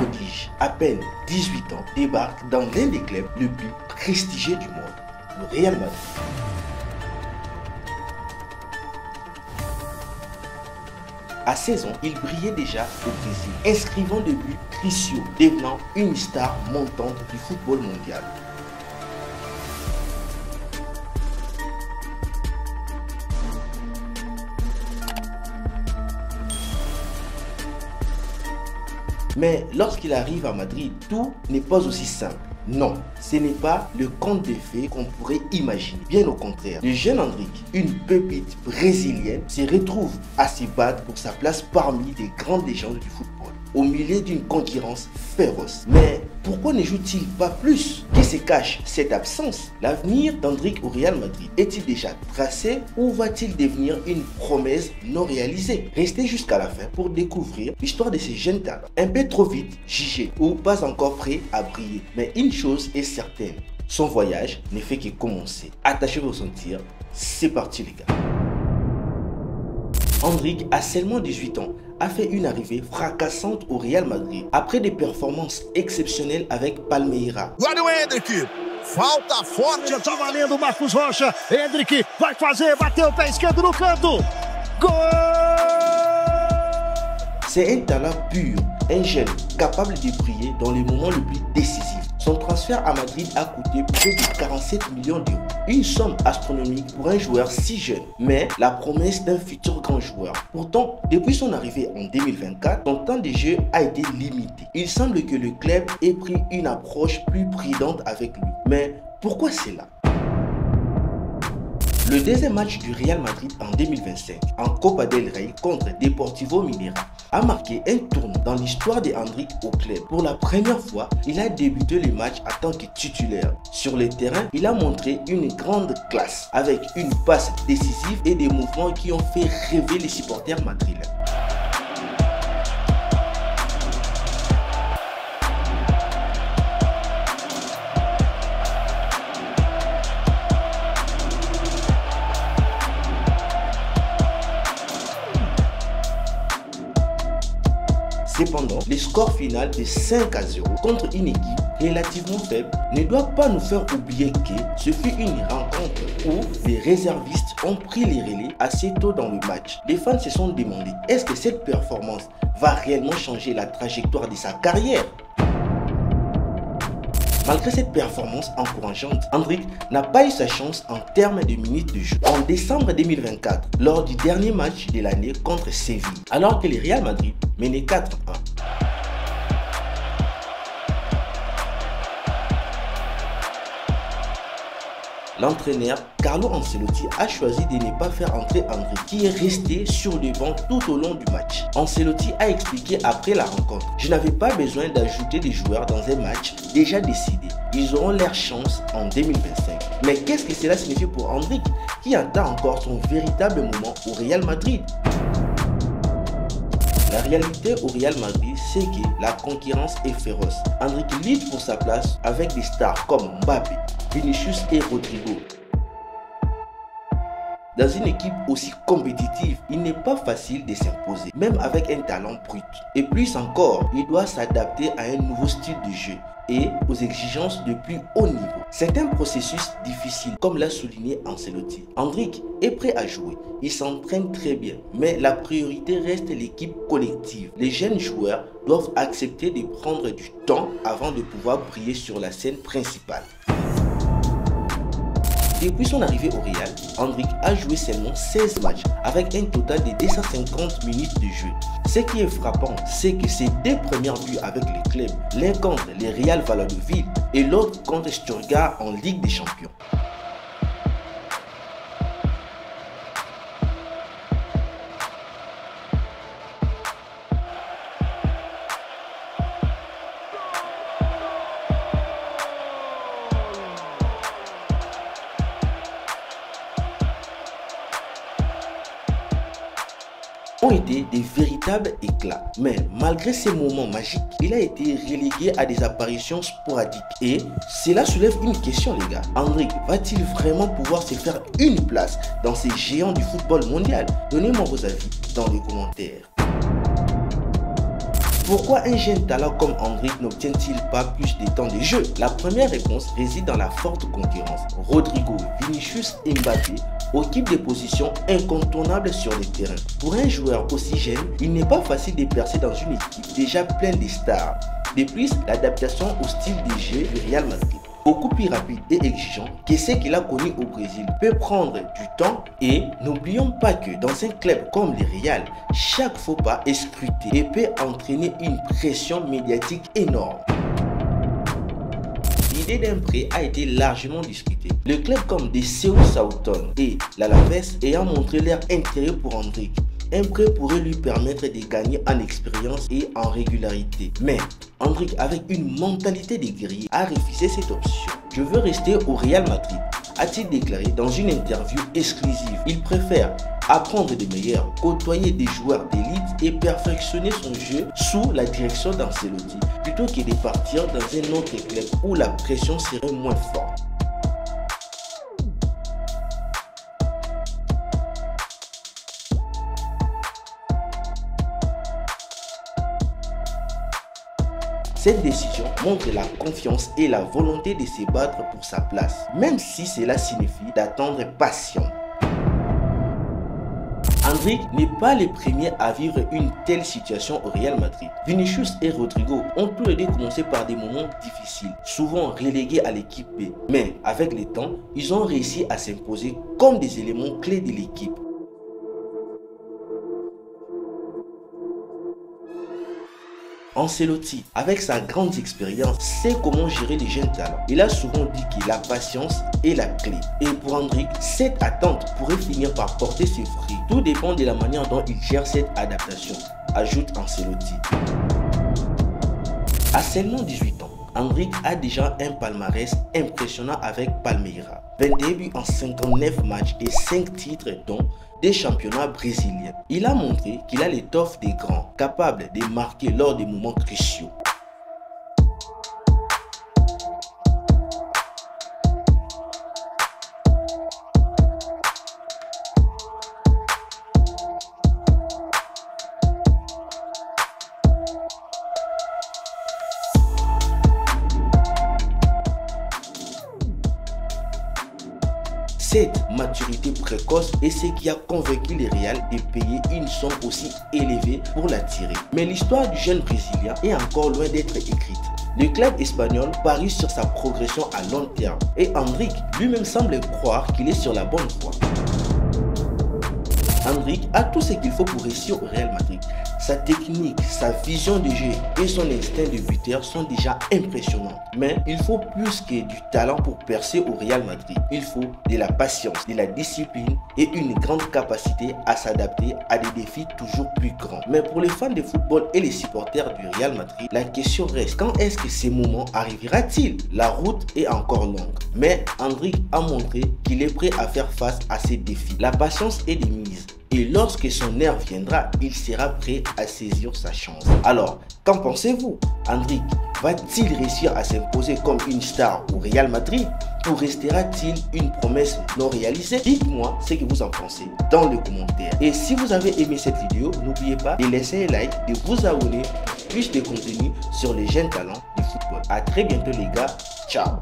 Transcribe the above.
prodige, à peine 18 ans, débarque dans l'un des clubs les plus prestigieux du monde, le Real Madrid. À 16 ans, il brillait déjà au Brésil, inscrivant des buts cruciaux, devenant une star montante du football mondial. Mais lorsqu'il arrive à Madrid, tout n'est pas aussi simple. Non, ce n'est pas le conte de fées qu'on pourrait imaginer. Bien au contraire, le jeune Endrick, une pépite brésilienne, se retrouve à se battre pour sa place parmi les grandes légendes du football, au milieu d'une concurrence féroce. Mais pourquoi ne joue-t-il pas plus? Qui se cache cette absence? L'avenir d'Endrick au Real Madrid est-il déjà tracé ou va-t-il devenir une promesse non réalisée? Restez jusqu'à la fin pour découvrir l'histoire de ces jeunes talents, un peu trop vite jugés ou pas encore prêts à briller. Mais une chose est certaine, son voyage ne fait que commencer. Attachez vos ceintures, c'est parti les gars. Endrick a seulement 18 ans, a fait une arrivée fracassante au Real Madrid après des performances exceptionnelles avec Palmeiras. Olha o Endrick, falta forte. Tá valendo o Marcos Rocha. Endrick vai fazer, bateu o pé esquerdo no canto. Gol! C'est un talent pur, un jeune capable de briller dans les moments les plus décisifs. Son transfert à Madrid a coûté plus de 47 millions d'euros. Une somme astronomique pour un joueur si jeune, mais la promesse d'un futur grand joueur. Pourtant, depuis son arrivée en 2024, son temps de jeu a été limité. Il semble que le club ait pris une approche plus prudente avec lui. Mais pourquoi cela? Le deuxième match du Real Madrid en 2025, en Copa del Rey contre Deportivo Minera, a marqué un tournant dans l'histoire de Endrick au club. Pour la première fois, il a débuté le match en tant que titulaire. Sur le terrain, il a montré une grande classe, avec une passe décisive et des mouvements qui ont fait rêver les supporters madrilènes. Cependant, le score final de 5-0 contre une équipe relativement faible ne doit pas nous faire oublier que ce fut une rencontre où les réservistes ont pris les relais assez tôt dans le match. Les fans se sont demandé, est-ce que cette performance va réellement changer la trajectoire de sa carrière? Malgré cette performance encourageante, Endrick n'a pas eu sa chance en termes de minutes de jeu. En décembre 2024, lors du dernier match de l'année contre Séville, alors que le Real Madrid menait 4-1. L'entraîneur Carlo Ancelotti a choisi de ne pas faire entrer Endrick, qui est resté sur le banc tout au long du match. Ancelotti a expliqué après la rencontre: « Je n'avais pas besoin d'ajouter des joueurs dans un match déjà décidé. Ils auront leur chance en 2025. » Mais qu'est-ce que cela signifie pour Endrick, qui attend encore son véritable moment au Real Madrid? La réalité au Real Madrid, c'est que la concurrence est féroce. Endrick lutte pour sa place avec des stars comme Mbappé, Vinicius et Rodrigo. Dans une équipe aussi compétitive, il n'est pas facile de s'imposer, même avec un talent brut. Et plus encore, il doit s'adapter à un nouveau style de jeu et aux exigences de plus haut niveau. C'est un processus difficile, comme l'a souligné Ancelotti. Endrick est prêt à jouer, il s'entraîne très bien, mais la priorité reste l'équipe collective. Les jeunes joueurs doivent accepter de prendre du temps avant de pouvoir briller sur la scène principale. Depuis son arrivée au Real, Endrick a joué seulement 16 matchs avec un total de 250 minutes de jeu. Ce qui est frappant, c'est que ses deux premiers buts avec le club, l'un contre le Real Valladolid et l'autre contre Stuttgart en Ligue des Champions. Ont été des véritables éclats. Mais malgré ces moments magiques, il a été relégué à des apparitions sporadiques. Et cela soulève une question les gars. Endrick va-t-il vraiment pouvoir se faire une place dans ces géants du football mondial? Donnez-moi vos avis dans les commentaires. Pourquoi un jeune talent comme Endrick n'obtient-il pas plus de temps de jeu? La première réponse réside dans la forte concurrence. Rodrigo, Vinicius et Mbappé occupent des positions incontournables sur le terrain. Pour un joueur aussi jeune, il n'est pas facile de percer dans une équipe déjà pleine de stars. De plus, l'adaptation au style de jeu du Real Madrid, beaucoup plus rapide et exigeant que ce qu'il a connu au Brésil, peut prendre du temps et n'oublions pas que dans un club comme le Real, chaque faux pas est scruté et peut entraîner une pression médiatique énorme. L'idée d'un prêt a été largement discutée. Le club comme des Seoul Southampton et l'Alaves ayant montré leur intérêt pour Endrick. Un prêt pourrait lui permettre de gagner en expérience et en régularité. Mais Endrick, avec une mentalité de guerrier, a refusé cette option. « Je veux rester au Real Madrid », a-t-il déclaré dans une interview exclusive. Il préfère apprendre des meilleurs, côtoyer des joueurs d'élite et perfectionner son jeu sous la direction d'Ancelotti plutôt que de partir dans un autre club où la pression serait moins forte. Cette décision montre la confiance et la volonté de se battre pour sa place, même si cela signifie d'attendre patient. Endrick n'est pas le premier à vivre une telle situation au Real Madrid. Vinicius et Rodrigo ont tous les deux commencé par des moments difficiles, souvent relégués à l'équipe B. Mais avec le temps, ils ont réussi à s'imposer comme des éléments clés de l'équipe. Ancelotti, avec sa grande expérience, sait comment gérer les jeunes talents. Il a souvent dit que la patience est la clé. Et pour Endrick, cette attente pourrait finir par porter ses fruits. Tout dépend de la manière dont il gère cette adaptation, ajoute Ancelotti. À seulement 18 ans, Endrick a déjà un palmarès impressionnant avec Palmeiras. 21 buts en 59 matchs et 5 titres dont des championnats brésiliens. Il a montré qu'il a l'étoffe des grands, capable de marquer lors des moments cruciaux. Cette maturité précoce est ce qui a convaincu les Real de payer une somme aussi élevée pour l'attirer. Mais l'histoire du jeune Brésilien est encore loin d'être écrite. Le club espagnol parie sur sa progression à long terme et Endrick lui-même semble croire qu'il est sur la bonne voie. Endrick a tout ce qu'il faut pour réussir au Real Madrid. Sa technique, sa vision de jeu et son instinct de buteur sont déjà impressionnants. Mais il faut plus que du talent pour percer au Real Madrid. Il faut de la patience, de la discipline et une grande capacité à s'adapter à des défis toujours plus grands. Mais pour les fans de football et les supporters du Real Madrid, la question reste: quand est-ce que ces moments arrivera-t-il? La route est encore longue. Mais Endrick a montré qu'il est prêt à faire face à ces défis. La patience est de mise. Et lorsque son heure viendra, il sera prêt à saisir sa chance. Alors, qu'en pensez-vous? Endrick va-t-il réussir à s'imposer comme une star au Real Madrid ou restera-t-il une promesse non réalisée? Dites-moi ce que vous en pensez dans les commentaires. Et si vous avez aimé cette vidéo, n'oubliez pas de laisser un like, de vous abonner pour plus de contenu sur les jeunes talents du football. A très bientôt les gars, ciao!